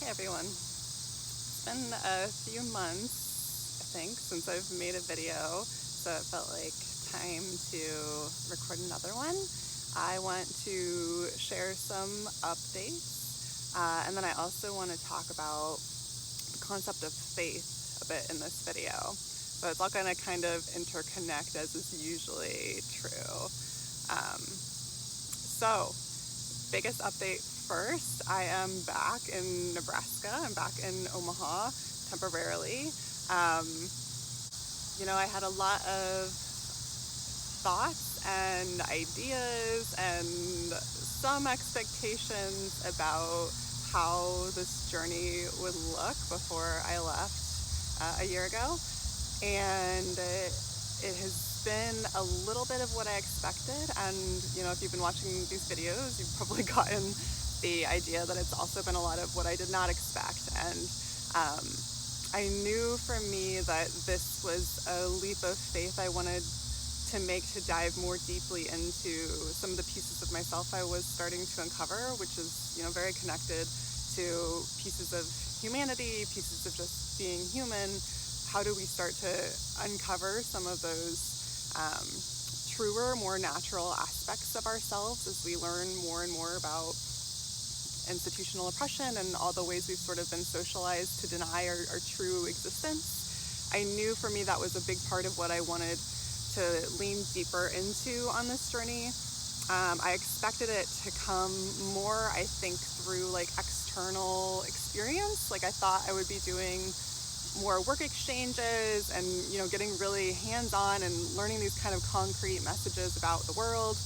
Everyone. It's been a few months, I think, since I've made a video, so it felt like time to record another one. I want to share some updates, and then I also want to talk about the concept of faith a bit in this video. So it's all going to kind of interconnect, as is usually true. So, biggest update first, I am back in Nebraska. I'm back in Omaha temporarily. I had a lot of thoughts and ideas and some expectations about how this journey would look before I left a year ago. And it has been a little bit of what I expected, and if you've been watching these videos, you've probably gotten the idea that it's also been a lot of what I did not expect. And I knew for me that this was a leap of faith I wanted to make, to dive more deeply into some of the pieces of myself I was starting to uncover, which is very connected to pieces of humanity, pieces of just being human. How do we start to uncover some of those truer, more natural aspects of ourselves as we learn more and more about institutional oppression and all the ways we've sort of been socialized to deny our true existence? I knew for me that was a big part of what I wanted to lean deeper into on this journey. I expected it to come more, I think, through external experience. I thought I would be doing more work exchanges and getting really hands-on and learning these kind of concrete messages about the world,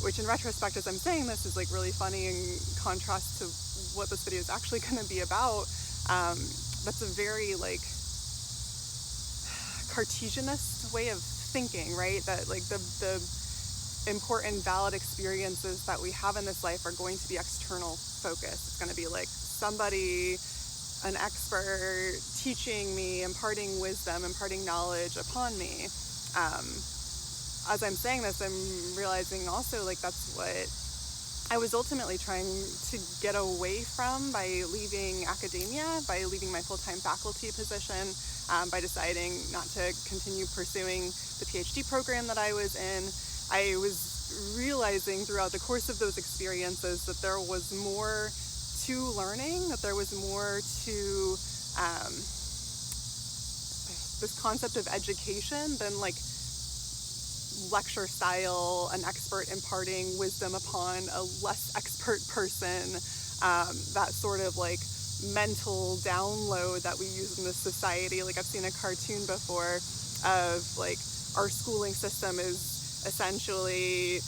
which in retrospect, as I'm saying this, is really funny in contrast to what this video is actually going to be about. That's a very Cartesianist way of thinking, right? That the important, valid experiences that we have in this life are going to be external focused. It's going to be somebody, an expert, teaching me, imparting wisdom, imparting knowledge upon me. As I'm saying this, I'm realizing also that's what I was ultimately trying to get away from by leaving academia, by leaving my full-time faculty position, by deciding not to continue pursuing the PhD program that I was in. I was realizing throughout the course of those experiences that there was more to learning, that there was more to this concept of education than lecture style, an expert imparting wisdom upon a less expert person, that sort of mental download that we use in this society. I've seen a cartoon before of our schooling system is essentially,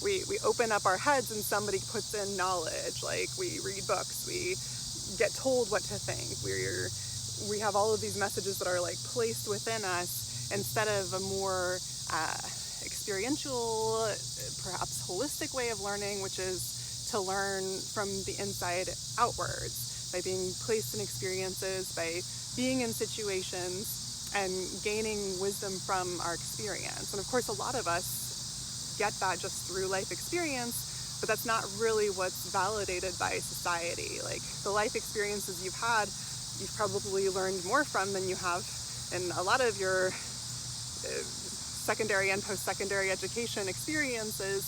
we open up our heads and somebody puts in knowledge. We read books, we get told what to think, we have all of these messages that are placed within us, instead of a more experiential, perhaps holistic way of learning, which is to learn from the inside outwards, by being placed in experiences, by being in situations and gaining wisdom from our experience. And of course, a lot of us get that just through life experience, but that's not really what's validated by society. The life experiences you've had, you've probably learned more from than you have in a lot of your secondary and post-secondary education experiences,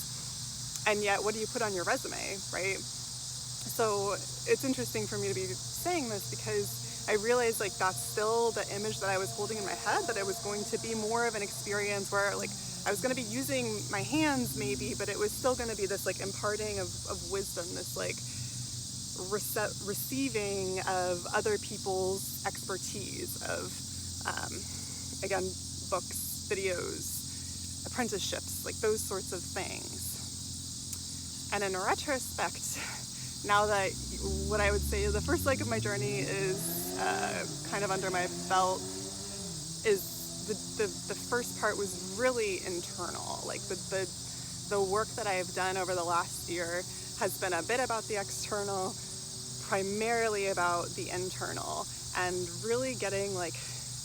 and yet what do you put on your resume, right? So it's interesting for me to be saying this, because I realized that's still the image that I was holding in my head, that it was going to be more of an experience where I was going to be using my hands maybe, but it was still going to be this imparting of wisdom, this receiving of other people's expertise, of again, books, videos, apprenticeships, those sorts of things. And in retrospect, now that what I would say the first leg of my journey is kind of under my belt, is the first part was really internal. The work that I have done over the last year has been a bit about the external, primarily about the internal, and really getting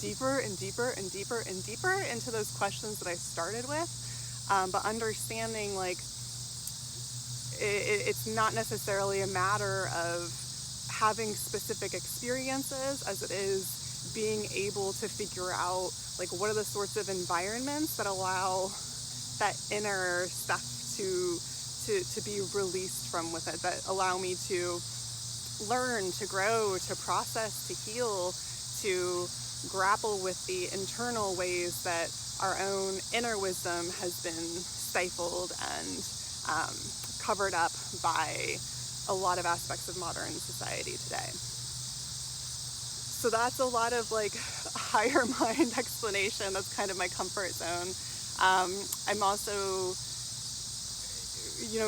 deeper and deeper and deeper and deeper into those questions that I started with, but understanding it's not necessarily a matter of having specific experiences as it is being able to figure out like what are the sorts of environments that allow that inner stuff to be released from within, that allow me to learn, to grow, to process, to heal, to grapple with the internal ways that our own inner wisdom has been stifled and covered up by a lot of aspects of modern society today. So that's a lot of like higher mind explanation. That's kind of my comfort zone. I'm also,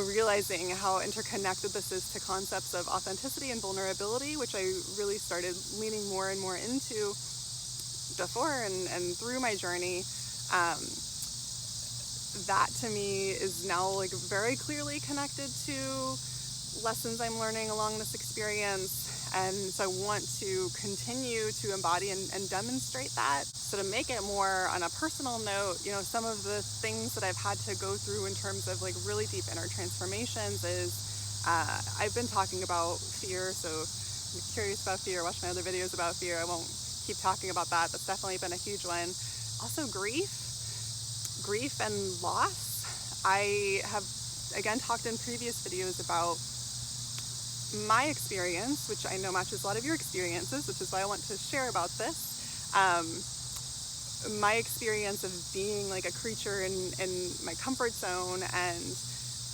realizing how interconnected this is to concepts of authenticity and vulnerability, which I really started leaning more and more into before and through my journey. That to me is now like very clearly connected to lessons I'm learning along this experience. And so I want to continue to embody and demonstrate that. So to make it more on a personal note, some of the things that I've had to go through in terms of like really deep inner transformations is I've been talking about fear. So if you're curious about fear, watch my other videos about fear. I won't keep talking about that. That's definitely been a huge one. Also grief and loss. I have again talked in previous videos about my experience, which I know matches a lot of your experiences, which is why I want to share about this. My experience of being like a creature in my comfort zone, and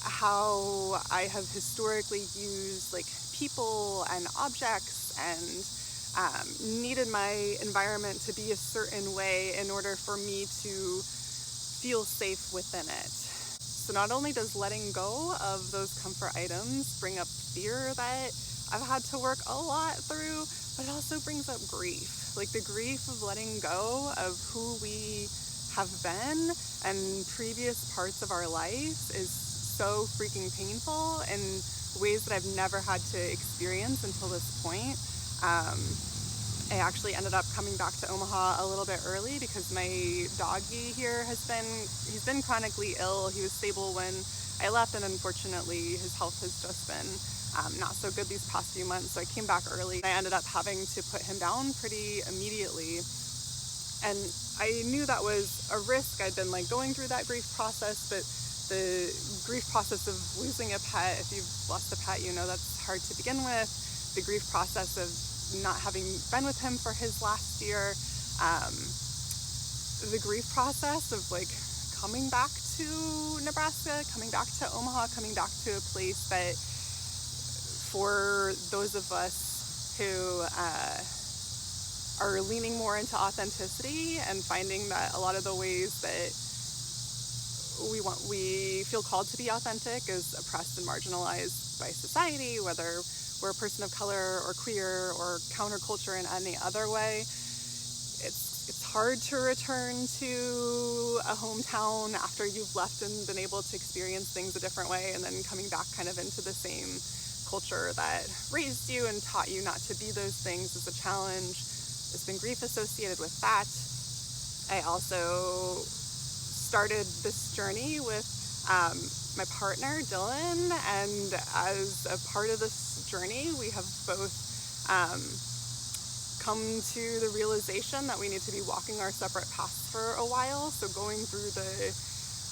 how I have historically used like people and objects and needed my environment to be a certain way in order for me to feel safe within it. So not only does letting go of those comfort items bring up fear that I've had to work a lot through, but it also brings up grief. Like the grief of letting go of who we have been and previous parts of our life is so freaking painful in ways that I've never had to experience until this point. I actually ended up coming back to Omaha a little bit early because my doggy here he's been chronically ill. He was stable when I left, and unfortunately his health has just been not so good these past few months. So I came back early. I ended up having to put him down pretty immediately. And I knew that was a risk. I'd been like going through that grief process, but the grief process of losing a pet, if you've lost a pet, that's hard to begin with. The grief process of not having been with him for his last year, the grief process of like coming back to Nebraska, coming back to Omaha, coming back to a place that for those of us who are leaning more into authenticity and finding that a lot of the ways that we feel called to be authentic is oppressed and marginalized by society, whether we're a person of color or queer or counterculture in any other way. It's hard to return to a hometown after you've left and been able to experience things a different way, and then coming back kind of into the same culture that raised you and taught you not to be those things is a challenge. There's been grief associated with that. I also started this journey with my partner, Dylan, and as a part of this journey, we have both come to the realization that we need to be walking our separate paths for a while. So going through the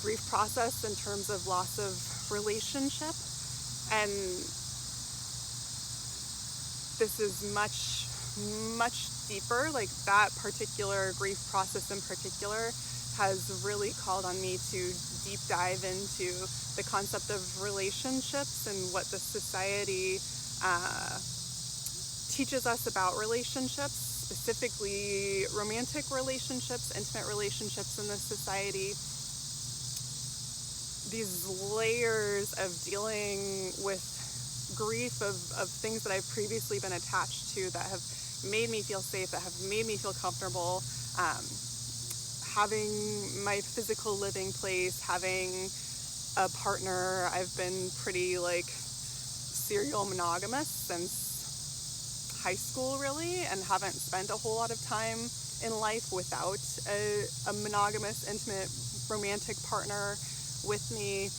grief process in terms of loss of relationship, and this is much, much deeper. Like that particular grief process in particular has really called on me to deep dive into the concept of relationships and what the society teaches us about relationships, specifically romantic relationships, intimate relationships in this society. These layers of dealing with grief of things that I've previously been attached to that have made me feel safe, that have made me feel comfortable, having my physical living place, having a partner. I've been pretty like serial monogamous since high school really, and haven't spent a whole lot of time in life without a monogamous, intimate, romantic partner with me.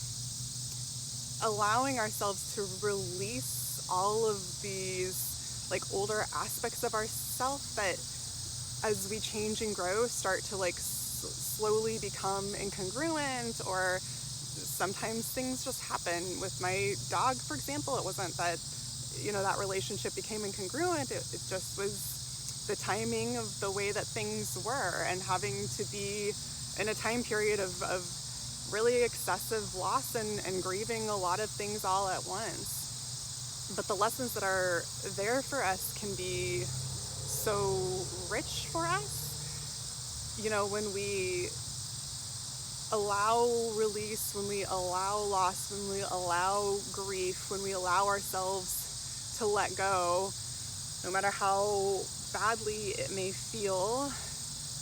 Allowing ourselves to release all of these like older aspects of ourself that as we change and grow start to like slowly become incongruent, or sometimes things just happen. With my dog, for example, it wasn't that, that relationship became incongruent. It just was the timing of the way that things were, and having to be in a time period of really excessive loss and grieving a lot of things all at once. But the lessons that are there for us can be so rich for us, when we allow release, when we allow loss, when we allow grief, when we allow ourselves to let go, no matter how badly it may feel,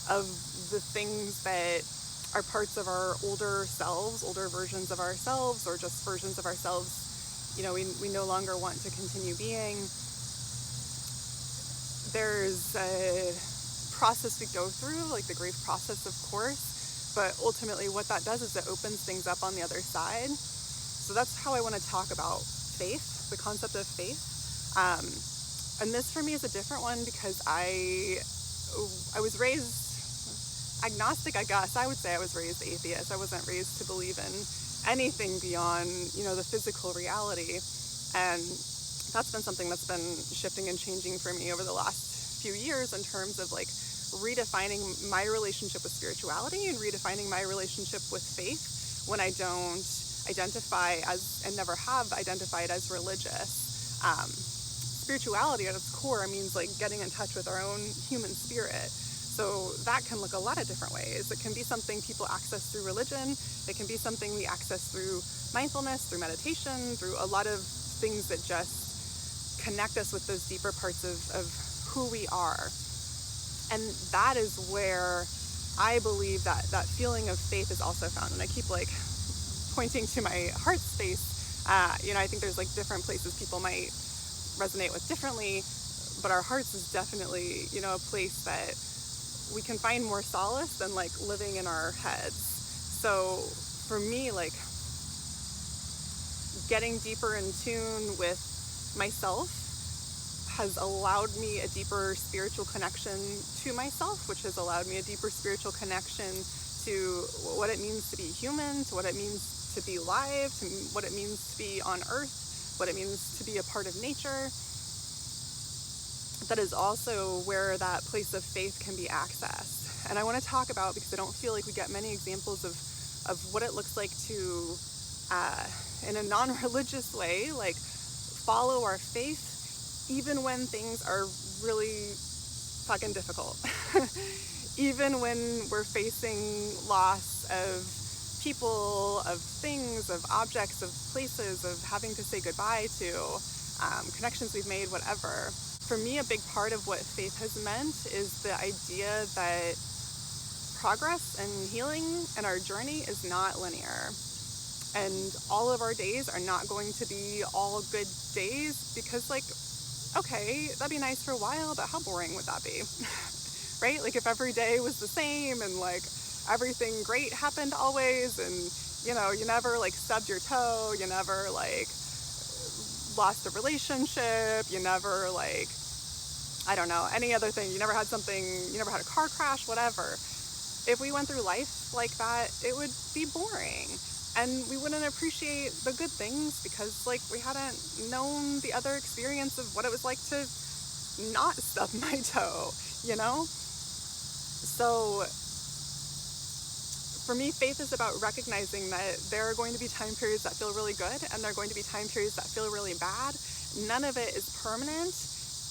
of the things that are parts of our older selves, older versions of ourselves, or just versions of ourselves, we no longer want to continue being. There's a process we go through, like the grief process, of course, but ultimately what that does is it opens things up on the other side. So that's how I want to talk about faith, the concept of faith. And this for me is a different one because I was raised agnostic, I guess. I would say I was raised atheist. I wasn't raised to believe in anything beyond, the physical reality. And that's been something that's been shifting and changing for me over the last few years in terms of like redefining my relationship with spirituality and redefining my relationship with faith when I don't identify as, and never have identified as, religious. Spirituality at its core means like getting in touch with our own human spirit. So that can look a lot of different ways. It can be something people access through religion. It can be something we access through mindfulness, through meditation, through a lot of things that just connect us with those deeper parts of who we are. And that is where I believe that feeling of faith is also found. And I keep like pointing to my heart space. I think there's like different places people might resonate with differently, but our hearts is definitely, a place that we can find more solace than like living in our heads. So for me, like getting deeper in tune with myself has allowed me a deeper spiritual connection to myself, which has allowed me a deeper spiritual connection to what it means to be human, to what it means to be alive, to what it means to be on earth, what it means to be a part of nature. That is also where that place of faith can be accessed. And I want to talk about, because I don't feel like we get many examples of what it looks like to, in a non-religious way, like follow our faith, even when things are really fucking difficult. Even when we're facing loss of people, of things, of objects, of places, of having to say goodbye to, connections we've made, whatever. For me, a big part of what faith has meant is the idea that progress and healing and our journey is not linear. And all of our days are not going to be all good days, because like, okay, that'd be nice for a while, but how boring would that be? Right? Like if every day was the same and like everything great happened always, and you never like stubbed your toe, you never like lost a relationship, you never like, I don't know, any other thing, you never had a car crash, whatever. If we went through life like that, it would be boring. And we wouldn't appreciate the good things because like we hadn't known the other experience of what it was like to not stub my toe, So for me, faith is about recognizing that there are going to be time periods that feel really good and there are going to be time periods that feel really bad. None of it is permanent.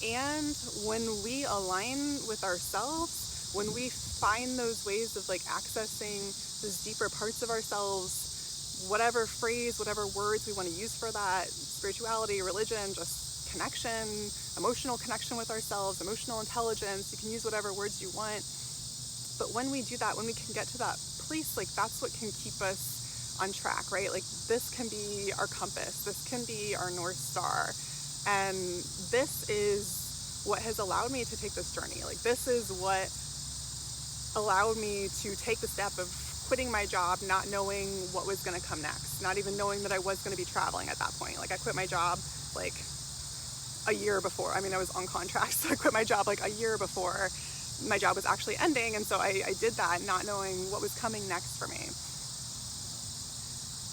And when we align with ourselves, when we find those ways of like accessing those deeper parts of ourselves, whatever phrase, whatever words we want to use for that, spirituality, religion, just connection, emotional connection with ourselves, emotional intelligence, you can use whatever words you want. But when we do that, when we can get to that place, like that's what can keep us on track, right? Like this can be our compass, this can be our North Star. And this is what has allowed me to take this journey. Like this is what allowed me to take the step of quitting my job, not knowing what was going to come next, not even knowing that I was going to be traveling at that point. Like I quit my job like a year before. I mean, I was on contract, so I quit my job like a year before my job was actually ending, and so I did that not knowing what was coming next for me.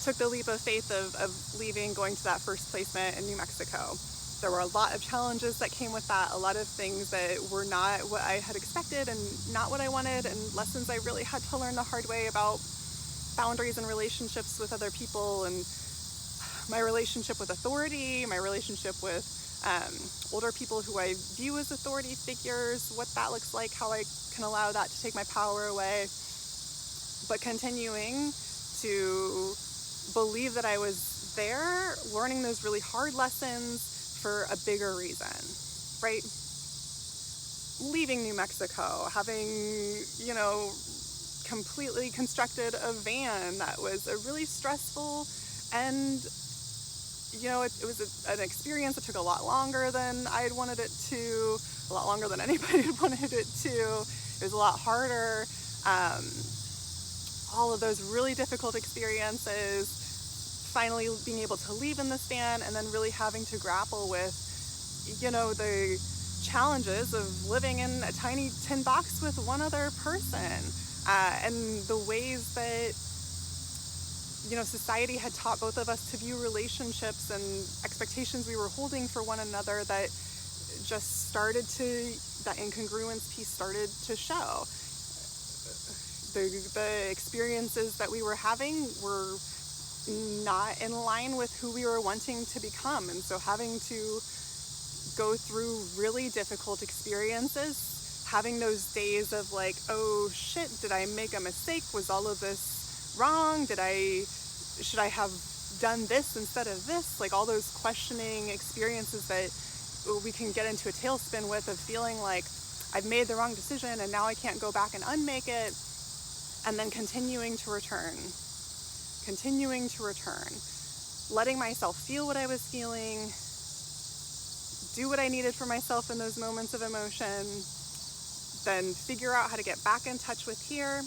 Took the leap of faith of leaving, going to that first placement in New Mexico. There were a lot of challenges that came with that, a lot of things that were not what I had expected and not what I wanted, and lessons I really had to learn the hard way about boundaries and relationships with other people, and my relationship with authority, my relationship with older people who I view as authority figures, what that looks like, how I can allow that to take my power away, but continuing to believe that I was there, learning those really hard lessons for a bigger reason, right? Leaving New Mexico, having, completely constructed a van that was a really stressful and it was an experience that took a lot longer than I had wanted it to, a lot longer than anybody had wanted it to. It was a lot harder. All of those really difficult experiences, finally being able to leave in this van, and then really having to grapple with, the challenges of living in a tiny tin box with one other person, and the ways that society had taught both of us to view relationships and expectations we were holding for one another that just that incongruence piece started to show. The experiences that we were having were not in line with who we were wanting to become. And so having to go through really difficult experiences, having those days of like, oh shit, did I make a mistake? Was all of this wrong? Should I have done this instead of this? Like all those questioning experiences that we can get into a tailspin with, of feeling like I've made the wrong decision and now I can't go back and unmake it. And then continuing to return, letting myself feel what I was feeling, do what I needed for myself in those moments of emotion, then figure out how to get back in touch with here,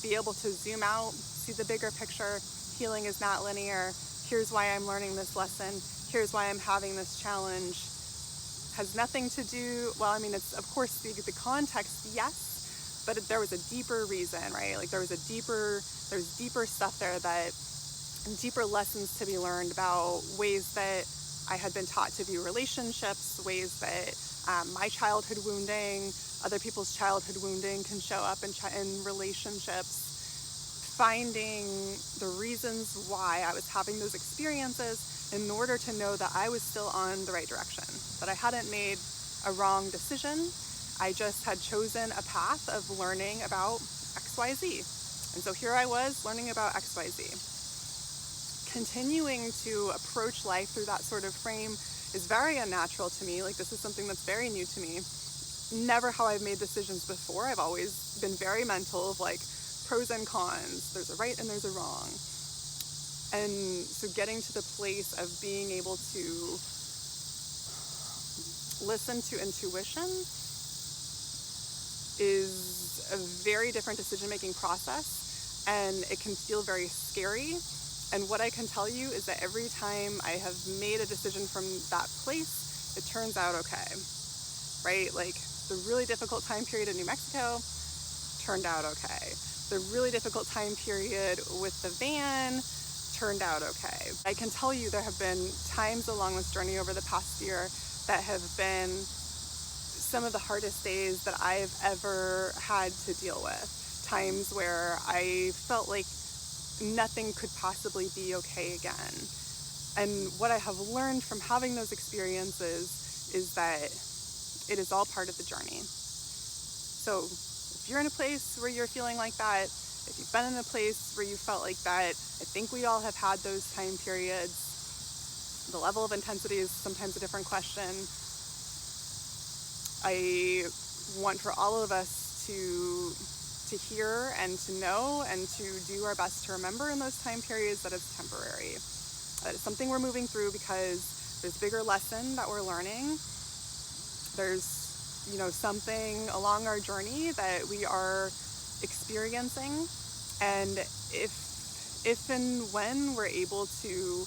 be able to zoom out, see the bigger picture. Healing is not linear. Here's why I'm learning this lesson. Here's why I'm having this challenge. Has nothing to do, well, I mean, it's of course the context, yes, but there was a deeper reason, right? Like there's deeper stuff there, deeper lessons to be learned about ways that I had been taught to view relationships, ways that my childhood wounding, other people's childhood wounding can show up in relationships, finding the reasons why I was having those experiences in order to know that I was still on the right direction, that I hadn't made a wrong decision. I just had chosen a path of learning about XYZ. And so here I was learning about XYZ. Continuing to approach life through that sort of frame is very unnatural to me. Like this is something that's very new to me. Never how I've made decisions before. I've always been very mental of like pros and cons. There's a right and there's a wrong. And so getting to the place of being able to listen to intuition is a very different decision-making process, and it can feel very scary. And what I can tell you is that every time I have made a decision from that place, it turns out okay, right? Like the really difficult time period in New Mexico turned out okay. The really difficult time period with the van turned out okay. I can tell you there have been times along this journey over the past year that have been some of the hardest days that I've ever had to deal with. Times where I felt like nothing could possibly be okay again. And what I have learned from having those experiences is that it is all part of the journey. So if you're in a place where you're feeling like that, if you've been in a place where you felt like that, I think we all have had those time periods. The level of intensity is sometimes a different question. I want for all of us to hear and to know and to do our best to remember in those time periods that it's temporary. That it's something we're moving through because there's a bigger lesson that we're learning. There's, something along our journey that we are experiencing. And if and when we're able to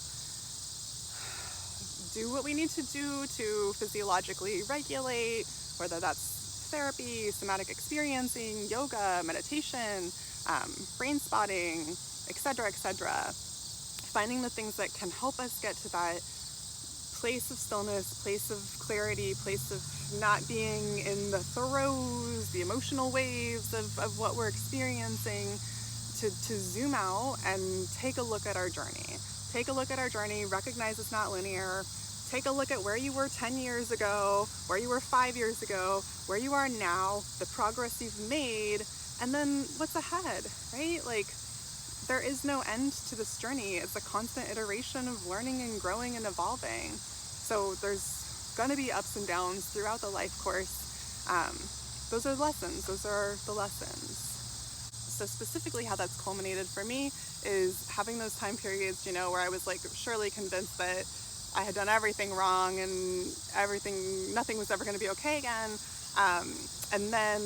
do what we need to do to physiologically regulate, whether that's therapy, somatic experiencing, yoga, meditation, brain spotting, etc., etc. Finding the things that can help us get to that place of stillness, place of clarity, place of not being in the throes, the emotional waves of what we're experiencing, to zoom out and take a look at our journey. Take a look at our journey, recognize it's not linear. Take a look at where you were 10 years ago, where you were 5 years ago, where you are now, the progress you've made, and then what's ahead, right? Like, there is no end to this journey. It's a constant iteration of learning and growing and evolving. So there's gonna be ups and downs throughout the life course. Those are lessons, those are the lessons. So specifically how that's culminated for me is having those time periods, you know, where I was like surely convinced that I had done everything wrong and nothing was ever gonna be okay again. And then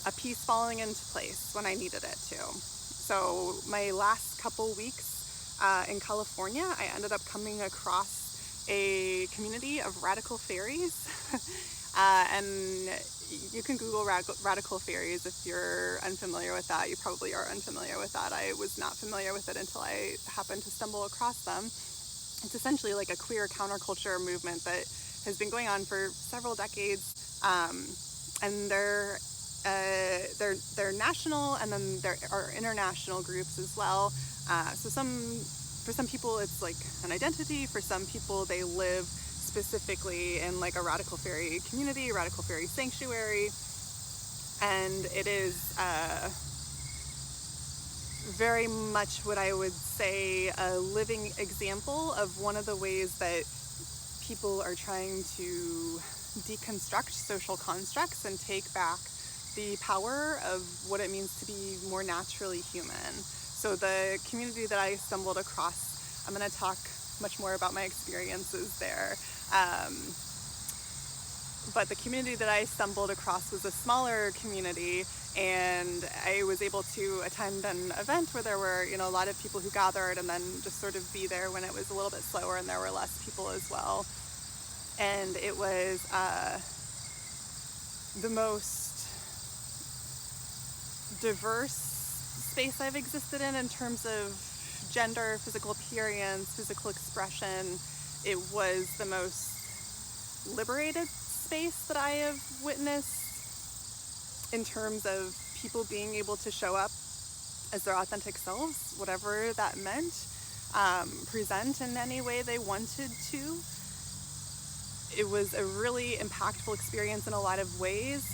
a piece falling into place when I needed it to. So my last couple weeks in California, I ended up coming across a community of radical fairies. And you can Google radical fairies if you're unfamiliar with that. You probably are unfamiliar with that. I was not familiar with it until I happened to stumble across them. It's essentially like a queer counterculture movement that has been going on for several decades, and they're national, and then there are international groups as well. So for some people it's like an identity. For some people they live specifically in like a radical fairy community, radical fairy sanctuary, and it is very much what I would say a living example of one of the ways that people are trying to deconstruct social constructs and take back the power of what it means to be more naturally human. So the community that I stumbled across, I'm going to talk much more about my experiences there. But the community that I stumbled across was a smaller community, and I was able to attend an event where there were, you know, a lot of people who gathered, and then just sort of be there when it was a little bit slower and there were less people as well. And it was the most diverse space I've existed in terms of gender, physical appearance, physical expression. It was the most liberated space that I have witnessed in terms of people being able to show up as their authentic selves, whatever that meant, present in any way they wanted to. It was a really impactful experience in a lot of ways.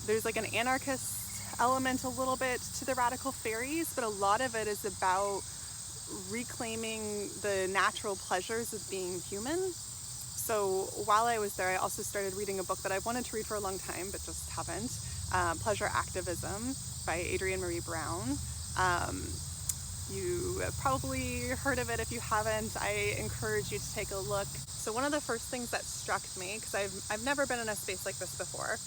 There's like an anarchist element a little bit to the radical fairies, but a lot of it is about reclaiming the natural pleasures of being human. So while I was there, I also started reading a book that I've wanted to read for a long time, but just haven't. Pleasure Activism by Adrienne Marie Brown. You have probably heard of it. If you haven't, I encourage you to take a look. So one of the first things that struck me, because I've never been in a space like this before,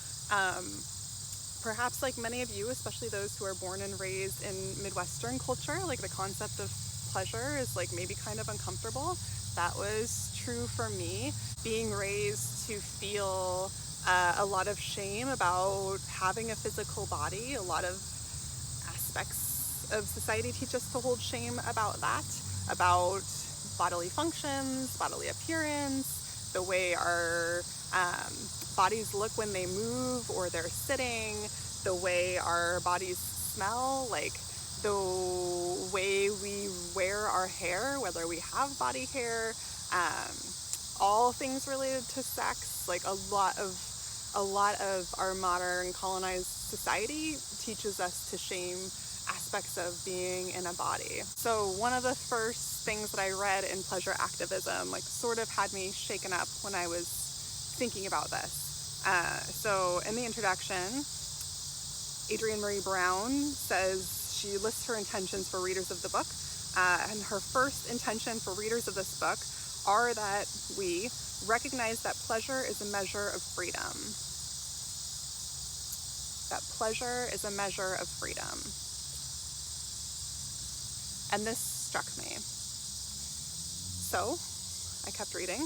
perhaps like many of you, especially those who are born and raised in Midwestern culture, like the concept of pleasure is like maybe kind of uncomfortable. That was true for me. Being raised to feel a lot of shame about having a physical body. A lot of aspects of society teach us to hold shame about that, about bodily functions, bodily appearance, the way our bodies look when they move or they're sitting, the way our bodies smell, like the way we wear our hair, whether we have body hair, all things related to sex. Like a lot of our modern colonized society teaches us to shame aspects of being in a body. So one of the first things that I read in Pleasure Activism, like sort of had me shaken up when I was thinking about this. So in the introduction, Adrienne Marie Brown says she lists her intentions for readers of the book, and her first intention for readers of this book are that we recognize that pleasure is a measure of freedom. That pleasure is a measure of freedom. And this struck me. So I kept reading,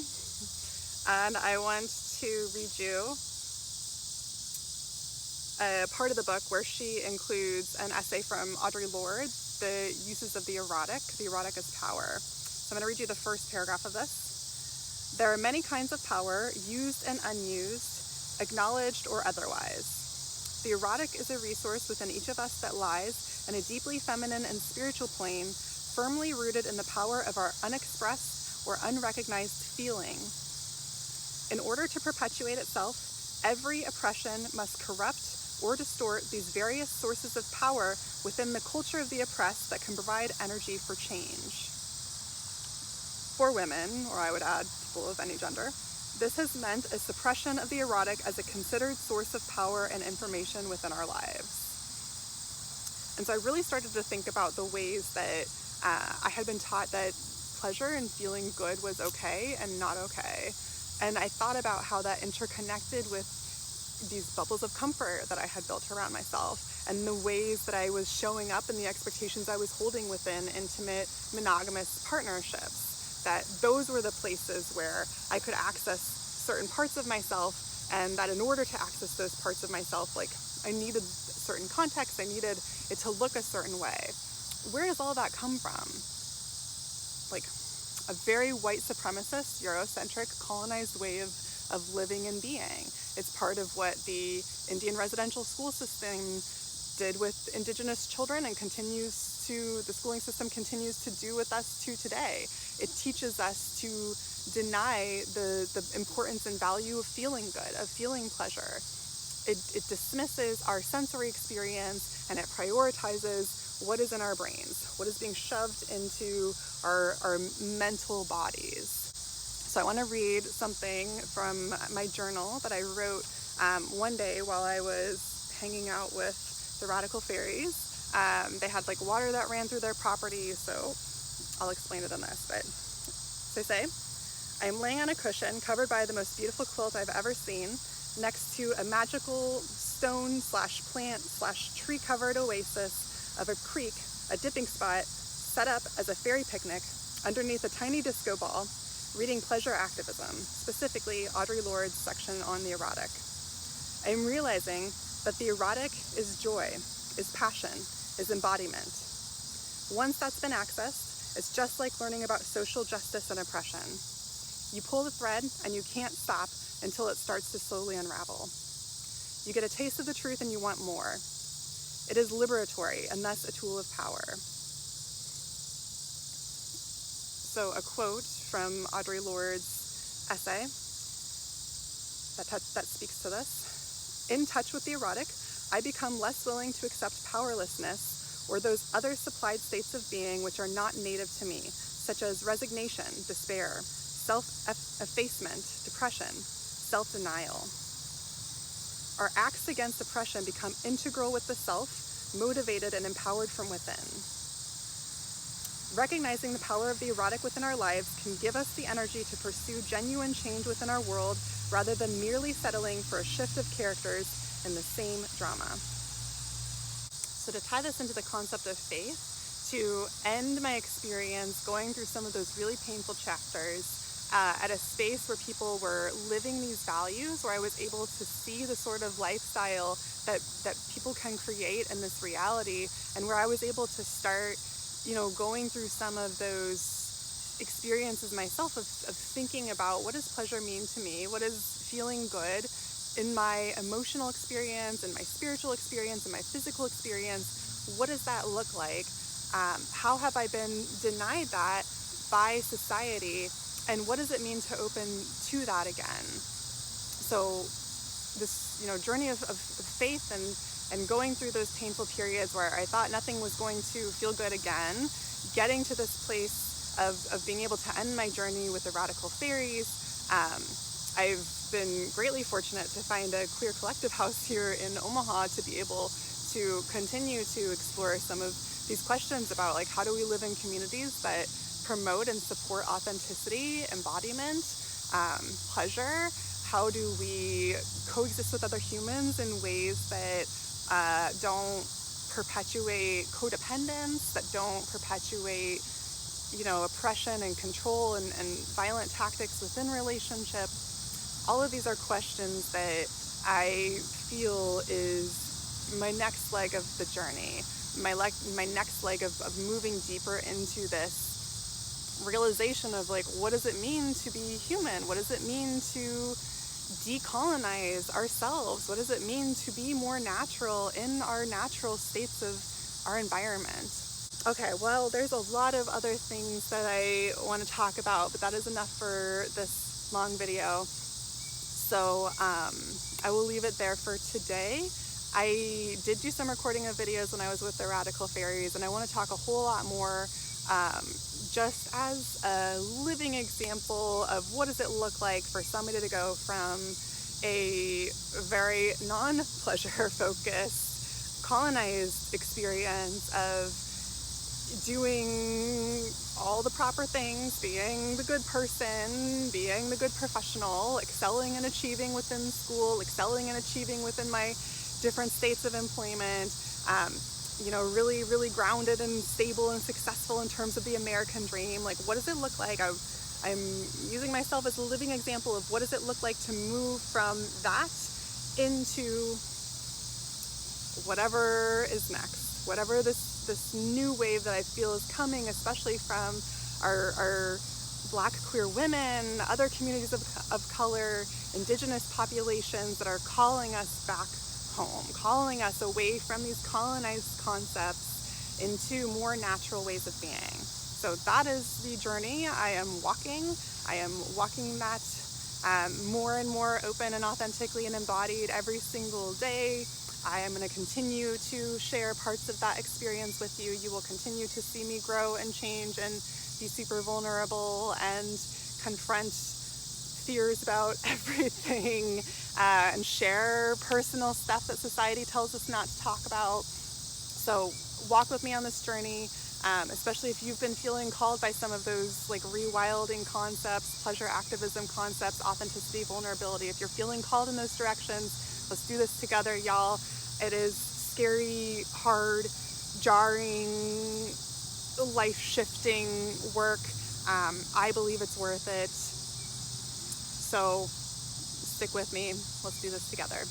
and I want to read you a part of the book where she includes an essay from Audre Lorde, The Uses of the Erotic as Power. So I'm going to read you the first paragraph of this. There are many kinds of power, used and unused, acknowledged or otherwise. The erotic is a resource within each of us that lies in a deeply feminine and spiritual plane, firmly rooted in the power of our unexpressed or unrecognized feeling. In order to perpetuate itself, every oppression must corrupt or distort these various sources of power within the culture of the oppressed that can provide energy for change. For women, or I would add people of any gender, this has meant a suppression of the erotic as a considered source of power and information within our lives. And so I really started to think about the ways that I had been taught that pleasure and feeling good was okay and not okay. And I thought about how that interconnected with these bubbles of comfort that I had built around myself, and the ways that I was showing up and the expectations I was holding within intimate monogamous partnerships, that those were the places where I could access certain parts of myself, and that in order to access those parts of myself, like, I needed certain context, I needed it to look a certain way. Where does all that come from? Like, a very white supremacist, Eurocentric, colonized way of living and being. It's part of what the Indian residential school system did with Indigenous children, and the schooling system continues to do with us to today. It teaches us to deny the importance and value of feeling good, of feeling pleasure. It dismisses our sensory experience, and it prioritizes what is in our brains, what is being shoved into our mental bodies. So I want to read something from my journal that I wrote one day while I was hanging out with the radical fairies. They had like water that ran through their property, so I'll explain it in this. But so they say, I am laying on a cushion covered by the most beautiful quilt I've ever seen, next to a magical stone/plant/tree covered oasis of a creek, a dipping spot set up as a fairy picnic underneath a tiny disco ball, reading pleasure activism, specifically Audre Lorde's section on the erotic. I am realizing that the erotic is joy, is passion, is embodiment. Once that's been accessed, it's just like learning about social justice and oppression. You pull the thread and you can't stop until it starts to slowly unravel. You get a taste of the truth and you want more. It is liberatory and thus a tool of power. So a quote from Audre Lorde's essay that speaks to this. In touch with the erotic, I become less willing to accept powerlessness or those other supplied states of being which are not native to me, such as resignation, despair, self-effacement, depression, self-denial. Our acts against oppression become integral with the self, motivated and empowered from within. Recognizing the power of the erotic within our lives can give us the energy to pursue genuine change within our world rather than merely settling for a shift of characters in the same drama. So to tie this into the concept of faith, to end my experience going through some of those really painful chapters at a space where people were living these values, where I was able to see the sort of lifestyle that people can create in this reality, and where I was able to start going through some of those experiences myself of thinking about, what does pleasure mean to me? What is feeling good in my emotional experience, in my spiritual experience, in my physical experience? What does that look like? How have I been denied that by society? And what does it mean to open to that again? So this, journey of faith and going through those painful periods where I thought nothing was going to feel good again, getting to this place of being able to end my journey with the radical fairies. I've been greatly fortunate to find a queer collective house here in Omaha to be able to continue to explore some of these questions about, like, how do we live in communities that promote and support authenticity, embodiment, pleasure? How do we coexist with other humans in ways that don't perpetuate codependence, that don't perpetuate, oppression and control and violent tactics within relationship. All of these are questions that I feel is my next leg of the journey, my next leg of moving deeper into this realization of like, what does it mean to be human? What does it mean to decolonize ourselves? What does it mean to be more natural in our natural states of our environment? Okay, well, there's a lot of other things that I want to talk about, but that is enough for this long video. So I will leave it there for today. I did do some recording of videos when I was with the Radical Fairies, and I want to talk a whole lot more just as a living example of what does it look like for somebody to go from a very non-pleasure focused colonized experience of doing all the proper things, being the good person, being the good professional, excelling and achieving within school, excelling and achieving within my different states of employment, really, really grounded and stable and successful in terms of the American dream. Like, what does it look like? I'm using myself as a living example of what does it look like to move from that into whatever is next, whatever this new wave that I feel is coming, especially from our Black queer women, other communities of color, indigenous populations that are calling us back home, calling us away from these colonized concepts into more natural ways of being. So that is the journey I am walking. I am walking that more and more open and authentically and embodied every single day. I am going to continue to share parts of that experience with you. You will continue to see me grow and change and be super vulnerable and confront fears about everything and share personal stuff that society tells us not to talk about. So walk with me on this journey, especially if you've been feeling called by some of those like rewilding concepts, pleasure activism concepts, authenticity, vulnerability. If you're feeling called in those directions, let's do this together, y'all. It is scary, hard, jarring, life-shifting work. I believe it's worth it. So stick with me. Let's do this together.